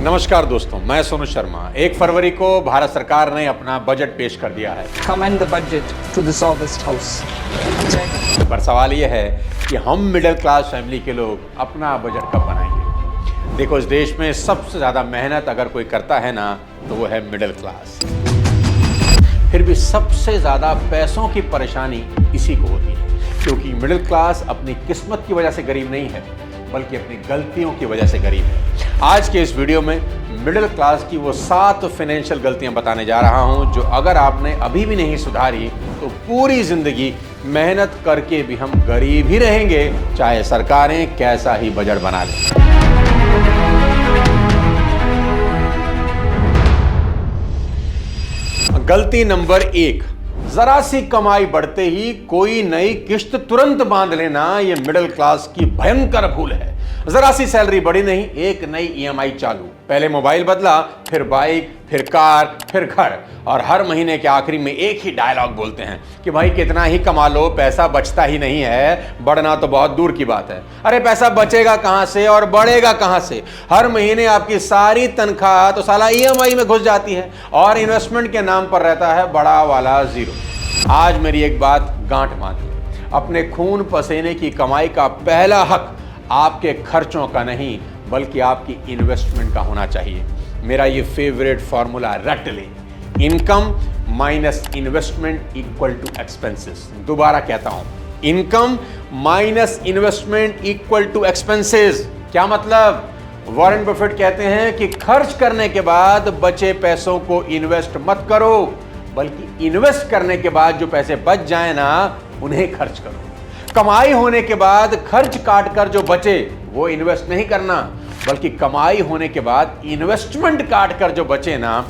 नमस्कार दोस्तों, मैं सोनू शर्मा। 1 फरवरी को भारत सरकार ने अपना बजट पेश कर दिया है। Commend the budget to this august house. पर सवाल यह है कि हम मिडिल क्लास फैमिली के लोग अपना बजट कब बनाएंगे। देखो, इस देश में सबसे ज़्यादा मेहनत अगर कोई करता है ना, तो वो है मिडिल क्लास। फिर भी सबसे ज़्यादा पैसों की परेशानी इसी को होती है, क्योंकि मिडिल क्लास अपनी किस्मत की वजह से गरीब नहीं है, बल्कि अपनी गलतियों की वजह से गरीब है। आज के इस वीडियो में मिडिल क्लास की वो 7 फाइनेंशियल गलतियां बताने जा रहा हूं, जो अगर आपने अभी भी नहीं सुधारी तो पूरी जिंदगी मेहनत करके भी हम गरीब ही रहेंगे, चाहे सरकारें कैसा ही बजट बना लें। गलती नंबर 1, जरा सी कमाई बढ़ते ही कोई नई किश्त तुरंत बांध लेना। यह मिडिल क्लास की भयंकर भूल है। जरा सी सैलरी बढ़ी नहीं, एक नई ईएमआई चालू। पहले मोबाइल बदला, फिर बाइक, फिर कार, फिर घर, और हर महीने के आखिरी में एक ही डायलॉग बोलते हैं कि भाई कितना ही कमा लो, पैसा बचता ही नहीं है, बढ़ना तो बहुत दूर की बात है। अरे पैसा बचेगा कहां से और बढ़ेगा कहां से? हर महीने आपकी सारी तनख्वाह तो साला ईएमआई में घुस जाती है, और इन्वेस्टमेंट के नाम पर रहता है बड़ा वाला जीरो। आज मेरी एक बात गांठ बांधिए, अपने खून पसीने की कमाई का पहला हक आपके खर्चों का नहीं, बल्कि आपकी इन्वेस्टमेंट का होना चाहिए। मेरा ये फेवरेट फॉर्मूला रट ले, income minus investment equal to expenses. दोबारा कहता हूं, income minus investment equal to expenses. क्या मतलब? वॉरेन बफेट कहते हैं कि खर्च करने के बाद बचे पैसों को इन्वेस्ट मत करो, बल्कि इन्वेस्ट करने के बाद जो पैसे बच जाए ना, उन्हें खर्च करो। कमाई होने के बाद खर्च काट कर जो बचे वो इन्वेस्ट नहीं करना, बल्कि कमाई होने के बाद इन्वेस्टमेंट काट कर जो बचे ना,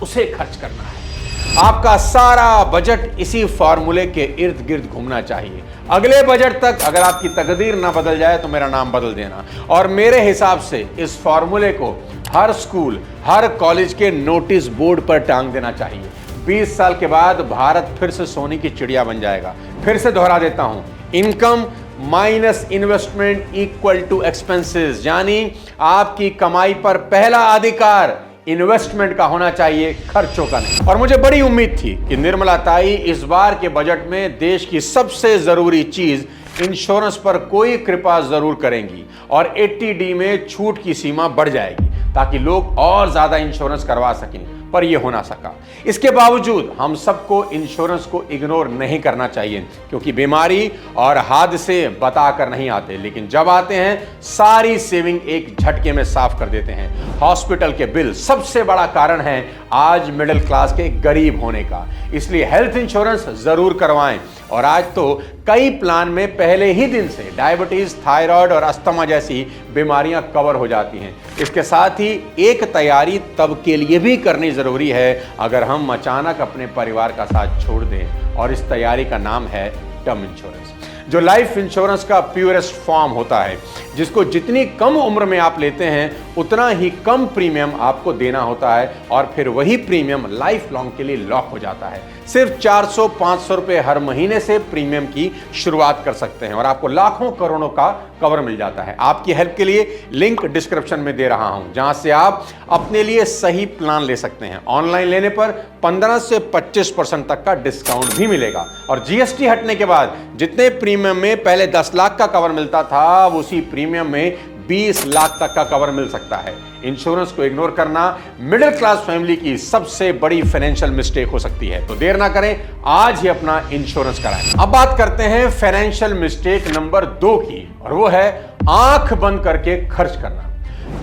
उसे खर्च करना है। आपका सारा बजट इसी फॉर्मूले के इर्द गिर्द घूमना चाहिए। अगले बजट तक अगर आपकी तकदीर ना बदल जाए तो मेरा नाम बदल देना। और मेरे हिसाब से इस फॉर्मूले को हर स्कूल, हर कॉलेज के नोटिस बोर्ड पर टांग देना चाहिए। 20 साल के बाद भारत फिर से सोने की चिड़िया बन जाएगा। फिर से दोहरा देता हूं, income minus investment equal to expenses, यानी आपकी कमाई पर पहला अधिकार इन्वेस्टमेंट का होना चाहिए, खर्चों का नहीं। और मुझे बड़ी उम्मीद थी कि निर्मला ताई इस बार के बजट में देश की सबसे जरूरी चीज इंश्योरेंस पर कोई कृपा जरूर करेंगी, और 80D में छूट की सीमा बढ़ जाएगी, ताकि लोग और ज्यादा इंश्योरेंस करवा सकें। पर यह हो ना सका। इसके बावजूद हम सबको इंश्योरेंस को इग्नोर नहीं करना चाहिए, क्योंकि बीमारी और हादसे बताकर नहीं आते, लेकिन जब आते हैं सारी सेविंग एक झटके में साफ कर देते हैं। हॉस्पिटल के बिल सबसे बड़ा कारण है आज मिडिल क्लास के गरीब होने का, इसलिए हेल्थ इंश्योरेंस जरूर करवाएं। और आज तो कई प्लान में पहले ही दिन से डायबिटीज, थायराइड और अस्थमा जैसी बीमारियां कवर हो जाती हैं। इसके साथ ही एक तैयारी तब के लिए भी करनी जरूरी है अगर हम अचानक अपने परिवार का साथ छोड़ दें, और इस तैयारी का नाम है टर्म इंश्योरेंस, जो लाइफ इंश्योरेंस का प्योरेस्ट फॉर्म होता है, जिसको जितनी कम उम्र में आप लेते हैं उतना ही कम प्रीमियम आपको देना होता है, और फिर वही प्रीमियम लाइफ लॉन्ग के लिए लॉक हो जाता है। सिर्फ 400-500 रुपए हर महीने से प्रीमियम की शुरुआत कर सकते हैं, और आपको लाखों करोड़ों का कवर मिल जाता है। आपकी हेल्प के लिए लिंक डिस्क्रिप्शन में दे रहा हूं, जहां से आप अपने लिए सही प्लान ले सकते हैं। ऑनलाइन लेने पर 15 से 25% तक का डिस्काउंट भी मिलेगा, और जीएसटी हटने के बाद जितने प्रीमियम में पहले 10 लाख का कवर मिलता था, उसी प्रीमियम में 20 लाख तक का कवर मिल सकता है। इंश्योरेंस को इग्नोर करना मिडिल क्लास फैमिली की सबसे बड़ी फाइनेंशियल मिस्टेक हो सकती है, तो देर ना करें, आज ही अपना इंश्योरेंस कराएं। अब बात करते हैं फाइनेंशियल मिस्टेक नंबर 2 की, और वो है आंख बंद करके खर्च करना।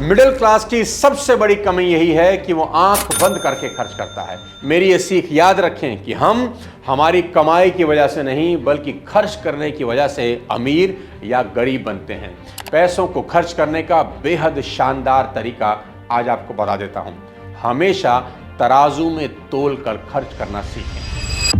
मिडिल क्लास की सबसे बड़ी कमी यही है कि वो आंख बंद करके खर्च करता है। मेरी ये सीख याद रखें कि हम हमारी कमाई की वजह से नहीं, बल्कि खर्च करने की वजह से अमीर या गरीब बनते हैं। पैसों को खर्च करने का बेहद शानदार तरीका आज आपको बता देता हूं। हमेशा तराजू में तोल कर खर्च करना सीखें।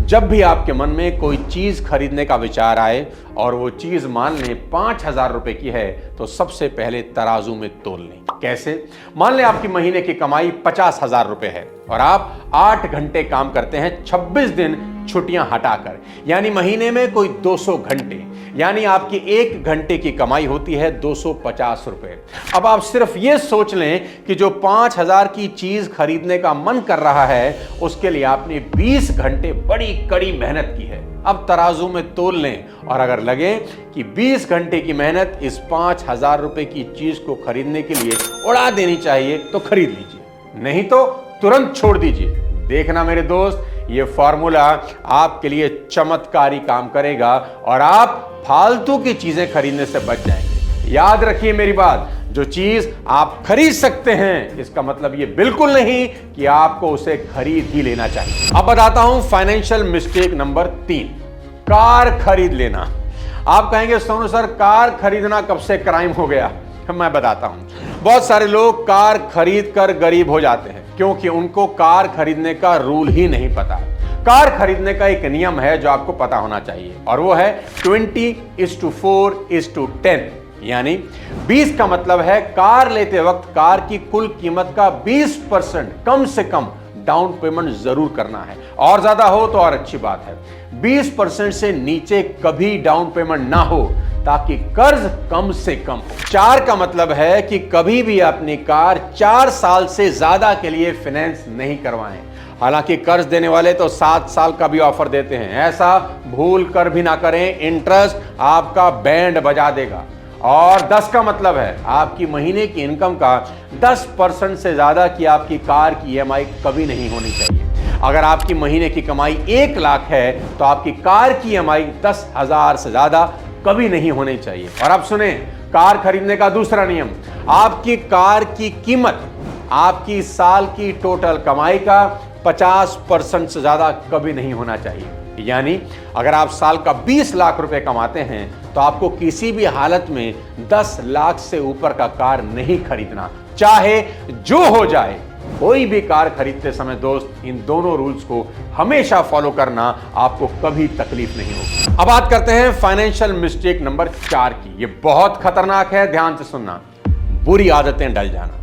जब भी आपके मन में कोई चीज खरीदने का विचार आए और वो चीज मान लें 5,000 रुपए की है, तो सबसे पहले तराजू में तोल लें। कैसे? मान लें आपकी महीने की कमाई 50,000 रुपए है और आप 8 घंटे काम करते हैं, 26 दिन छुट्टियां हटाकर, यानी महीने में कोई 200 घंटे, यानी आपकी 1 घंटे की कमाई होती है 250 रुपए। अब आप सिर्फ ये सोच लें कि जो 5000 की चीज खरीदने का मन कर रहा है उसके लिए आपने 20 घंटे बड़ी कड़ी मेहनत की है। अब तराजू में तोल लें और अगर लगे कि 20 घंटे की मेहनत इस 5000 रुपए की चीज को खरीदने के लिए उड़ा देनी चाहिए तो खरीद लीजिए, नहीं तो तुरंत छोड़ दीजिए। देखना मेरे दोस्त, ये फॉर्मूला आपके लिए चमत्कारी काम करेगा और आप फालतू की चीजें खरीदने से बच जाएंगे। याद रखिए मेरी बात, जो चीज आप खरीद सकते हैं इसका मतलब ये बिल्कुल नहीं कि आपको उसे खरीद ही लेना चाहिए। अब बताता हूं फाइनेंशियल मिस्टेक नंबर 3, कार खरीद लेना। आप कहेंगे सोनू सर कार खरीदना कब से क्राइम हो गया? मैं बताता हूं। बहुत सारे लोग कार खरीद कर गरीब हो जाते हैं क्योंकि उनको कार खरीदने का रूल ही नहीं पता। कार खरीदने का एक नियम है जो आपको पता होना चाहिए और वो है 20:4:10, यानी 20 का मतलब है कार लेते वक्त कार की कुल कीमत का 20% कम से कम डाउन पेमेंट जरूर करना है, और ज्यादा हो तो और अच्छी बात है। 20% से नीचे कभी डाउन पेमेंट ना हो ताकि कर्ज कम से कम हो। 4 का मतलब है कि कभी भी अपनी कार 4 साल से ज्यादा के लिए फाइनेंस नहीं करवाएं। हालांकि कर्ज देने वाले तो 7 साल का भी ऑफर देते हैं, ऐसा भूल कर भी ना करें, इंटरेस्ट आपका बैंड बजा देगा। और 10 का मतलब है आपकी महीने की इनकम का 10% से ज्यादा की आपकी कार की EMI कभी नहीं होनी चाहिए। अगर आपकी महीने की कमाई 1 लाख है तो आपकी कार की EMI 10,000 से ज्यादा कभी नहीं होनी चाहिए। और अब सुने कार खरीदने का दूसरा नियम, आपकी कार की कीमत आपकी साल की टोटल कमाई का 50% से ज्यादा कभी नहीं होना चाहिए। यानी अगर आप साल का 20 लाख रुपए कमाते हैं तो आपको किसी भी हालत में 10 लाख से ऊपर का कार नहीं खरीदना, चाहे जो हो जाए। कोई भी कार खरीदते समय दोस्त इन दोनों रूल्स को हमेशा फॉलो करना, आपको कभी तकलीफ नहीं होगी। अब बात करते हैं फाइनेंशियल मिस्टेक नंबर 4 की। ये बहुत खतरनाक है, ध्यान से सुनना, बुरी आदतें डल जाना।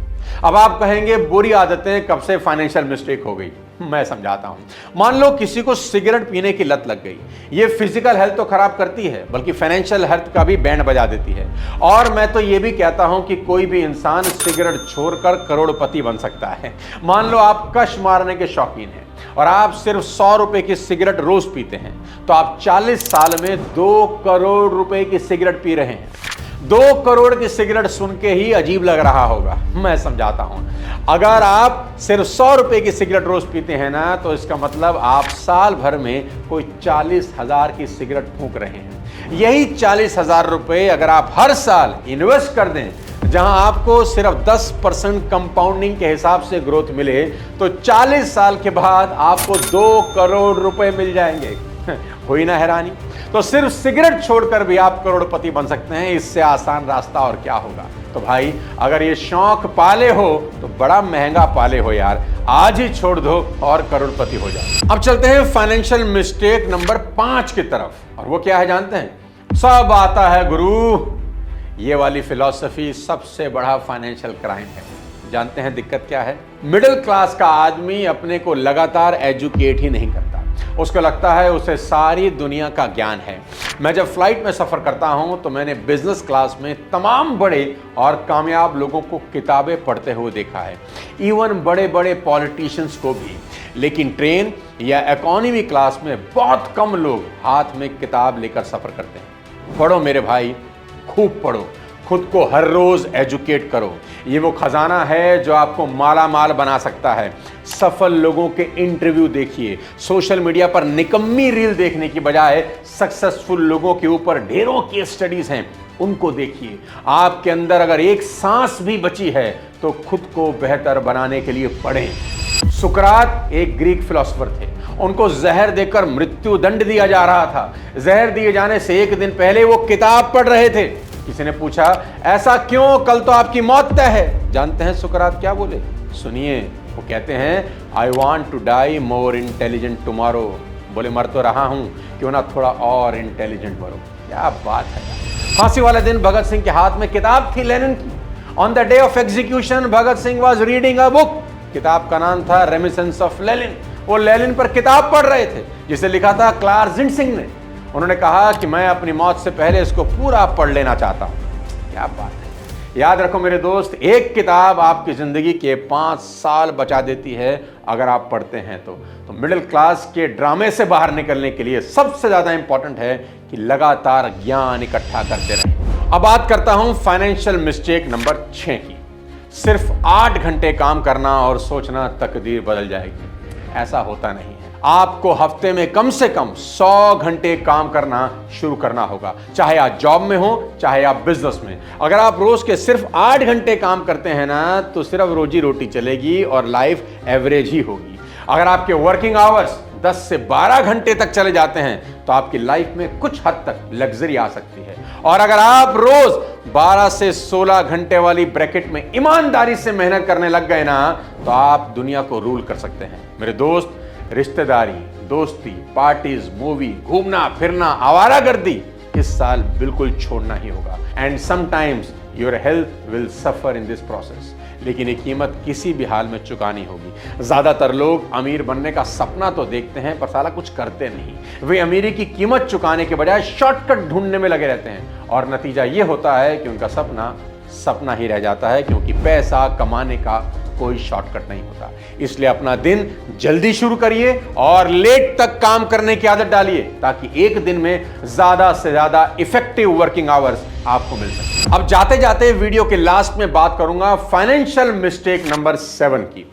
अब आप कहेंगे बुरी आदतें कब से फाइनेंशियल मिस्टेक हो गई? मैं समझाता हूं। मान लो किसी को सिगरेट पीने की लत लग गई। ये फिजिकल हेल्थ तो खराब करती है बल्कि फाइनेंशियल हेल्थ का भी बैंड बजा देती है। और मैं तो ये भी कहता हूं कि कोई भी इंसान सिगरेट छोड़कर करोड़पति बन सकता है। मान लो आप कश मारने के शौकीन हैं और आप सिर्फ 100 रुपए की सिगरेट रोज पीते हैं तो आप 40 साल में 2 करोड़ रुपए की सिगरेट पी रहे हैं। 2 करोड़ की सिगरेट सुन के ही अजीब लग रहा होगा, मैं समझाता हूं। अगर आप सिर्फ 100 रुपए की सिगरेट रोज पीते हैं ना तो इसका मतलब आप साल भर में कोई 40,000 की सिगरेट फूंक रहे हैं। यही 40,000 रुपए अगर आप हर साल इन्वेस्ट कर दें जहां आपको सिर्फ 10% कंपाउंडिंग के हिसाब से ग्रोथ मिले तो 40 साल के बाद आपको 2 करोड़ रुपए मिल जाएंगे। हुई ना हैरानी? तो सिर्फ सिगरेट छोड़कर भी आप करोड़पति बन सकते हैं। इससे आसान रास्ता और क्या होगा? तो भाई अगर ये शौक पाले हो तो बड़ा महंगा पाले हो यार, आज ही छोड़ दो और करोड़पति हो जाओ। अब चलते हैं फाइनेंशियल मिस्टेक नंबर 5 की तरफ, और वो क्या है जानते हैं? सब आता है गुरु, ये वाली फिलॉसफी सबसे बड़ा फाइनेंशियल क्राइम है। जानते हैं दिक्कत क्या है? मिडिल क्लास का आदमी अपने को लगातार एजुकेट ही नहीं करता। उसको लगता है उसे सारी दुनिया का ज्ञान है। मैं जब फ्लाइट में सफ़र करता हूं तो मैंने बिजनेस क्लास में तमाम बड़े और कामयाब लोगों को किताबें पढ़ते हुए देखा है, इवन बड़े बड़े पॉलिटिशियंस को भी। लेकिन ट्रेन या इकोनॉमी क्लास में बहुत कम लोग हाथ में किताब लेकर सफ़र करते हैं। पढ़ो मेरे भाई, खूब पढ़ो, खुद को हर रोज एजुकेट करो। ये वो खजाना है जो आपको माला माल बना सकता है। सफल लोगों के इंटरव्यू देखिए, सोशल मीडिया पर निकम्मी रील देखने की बजाय सक्सेसफुल लोगों के ऊपर ढेरों की स्टडीज हैं, उनको देखिए। आपके अंदर अगर एक सांस भी बची है तो खुद को बेहतर बनाने के लिए पढ़ें। सुकरात एक ग्रीक फिलोसोफर थे, उनको जहर देकर मृत्यु दंड दिया जा रहा था। जहर दिए जाने से एक दिन पहले वो किताब पढ़ रहे थे। किसी ने पूछा ऐसा क्यों, कल तो आपकी मौत तय है। जानते हैं सुकरात क्या बोले? सुनिए, वो कहते हैं I want to die more intelligent tomorrow. बोले मर तो रहा हूं, क्यों ना थोड़ा और इंटेलिजेंट मरो। क्या बात है। फांसी वाले दिन भगत सिंह के हाथ में किताब थी लेनिन की। On the day of execution Bhagat Singh was reading a book. किताब का नाम था रेमिसेंस ऑफ लेनिन। वो लेनिन पर किताब पढ़ रहे थे जिसे लिखा था क्लार्क जिंटसिंग ने। उन्होंने कहा कि मैं अपनी मौत से पहले इसको पूरा पढ़ लेना चाहता हूं। क्या बात है। याद रखो मेरे दोस्त, एक किताब आपकी जिंदगी के 5 साल बचा देती है अगर आप पढ़ते हैं तो मिडिल क्लास के ड्रामे से बाहर निकलने के लिए सबसे ज्यादा इंपॉर्टेंट है कि लगातार ज्ञान इकट्ठा करते रहें। अब बात करता हूं फाइनेंशियल मिस्टेक नंबर 6 की। सिर्फ 8 घंटे काम करना और सोचना तकदीर बदल जाएगी, ऐसा होता नहीं है। आपको हफ्ते में कम से कम 100 घंटे काम करना शुरू करना होगा, चाहे आप जॉब में हो चाहे आप बिजनेस में। अगर आप रोज के सिर्फ 8 घंटे काम करते हैं ना, तो सिर्फ रोजी रोटी चलेगी और लाइफ एवरेज ही होगी। अगर आपके वर्किंग आवर्स 10 से 12 घंटे तक चले जाते हैं तो आपकी लाइफ में कुछ हद तक लग्जरी आ सकती है। और अगर आप रोज 12 से 16 घंटे वाली ब्रैकेट में ईमानदारी से मेहनत करने लग गए ना, तो आप दुनिया को रूल कर सकते हैं। मेरे दोस्त, रिश्तेदारी, दोस्ती, पार्टीज, मूवी, घूमना फिरना, आवारागर्दी इस साल बिल्कुल छोड़ना ही होगा। And sometimes your health will suffer in this process, लेकिन ये कीमत किसी भी हाल में चुकानी होगी। ज्यादातर लोग अमीर बनने का सपना तो देखते हैं पर साला कुछ करते नहीं। वे अमीरी की कीमत चुकाने के बजाय शॉर्टकट ढूंढने में लगे रहते हैं और नतीजा ये होता है कि उनका सपना सपना ही रह जाता है, क्योंकि पैसा कमाने का कोई शॉर्टकट नहीं होता। इसलिए अपना दिन जल्दी शुरू करिए और लेट तक काम करने की आदत डालिए, ताकि एक दिन में ज्यादा से ज्यादा इफेक्टिव वर्किंग आवर्स आपको मिल सके। अब जाते जाते वीडियो के लास्ट में बात करूंगा फाइनेंशियल मिस्टेक नंबर 7 की।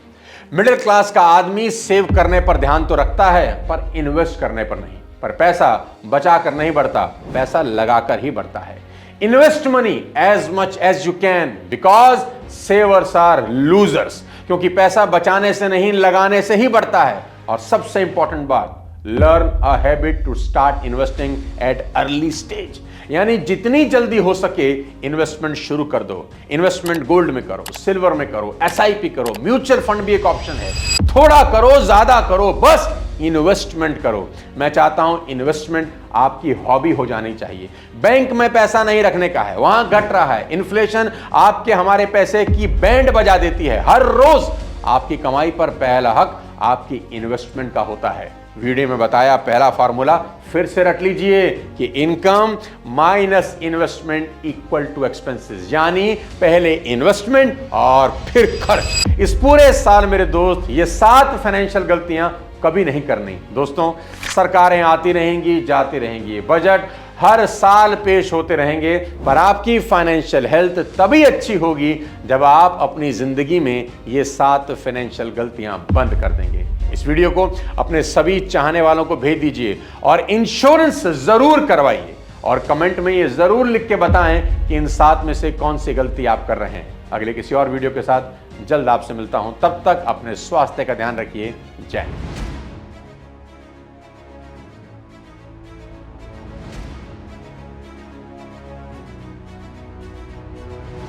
मिडिल क्लास का आदमी सेव करने पर ध्यान तो रखता है पर इन्वेस्ट करने पर नहीं। पर पैसा बचा कर नहीं बढ़ता, पैसा लगाकर ही बढ़ता है। Invest money as much as you can because savers are losers, क्योंकि पैसा बचाने से नहीं लगाने से ही बढ़ता है। और सबसे इंपॉर्टेंट बात, learn a habit to start investing at early stage, यानी जितनी जल्दी हो सके इन्वेस्टमेंट शुरू कर दो। इन्वेस्टमेंट गोल्ड में करो, सिल्वर में करो, एसआईपी करो, म्यूचुअल फंड भी एक ऑप्शन है। थोड़ा करो ज्यादा करो, बस इन्वेस्टमेंट करो। मैं चाहता हूं इन्वेस्टमेंट आपकी हॉबी हो जानी चाहिए। बैंक में पैसा नहीं रखने का है, वहां घट रहा है। इन्फ्लेशन आपके हमारे पैसे की बैंड बजा देती है। हर रोज आपकी कमाई पर पहला हक आपकी इन्वेस्टमेंट का होता है। वीडियो में बताया पहला फार्मूला फिर से रट लीजिए कि income minus investment equal to expenses, यानी पहले इन्वेस्टमेंट और फिर खर्च। इस पूरे साल मेरे दोस्त ये 7 फाइनेंशियल गलतियां कभी नहीं करनी। दोस्तों, सरकारें आती रहेंगी जाती रहेंगी, बजट हर साल पेश होते रहेंगे, पर आपकी फाइनेंशियल हेल्थ तभी अच्छी होगी जब आप अपनी जिंदगी में ये 7 फाइनेंशियल गलतियां बंद कर देंगे। इस वीडियो को अपने सभी चाहने वालों को भेज दीजिए और इंश्योरेंस जरूर करवाइए और कमेंट में ये जरूर लिख के बताएं कि इन 7 में से कौन सी गलती आप कर रहे हैं। अगले किसी और वीडियो के साथ जल्द आपसे मिलता हूं, तब तक अपने स्वास्थ्य का ध्यान रखिए। जय हिंद।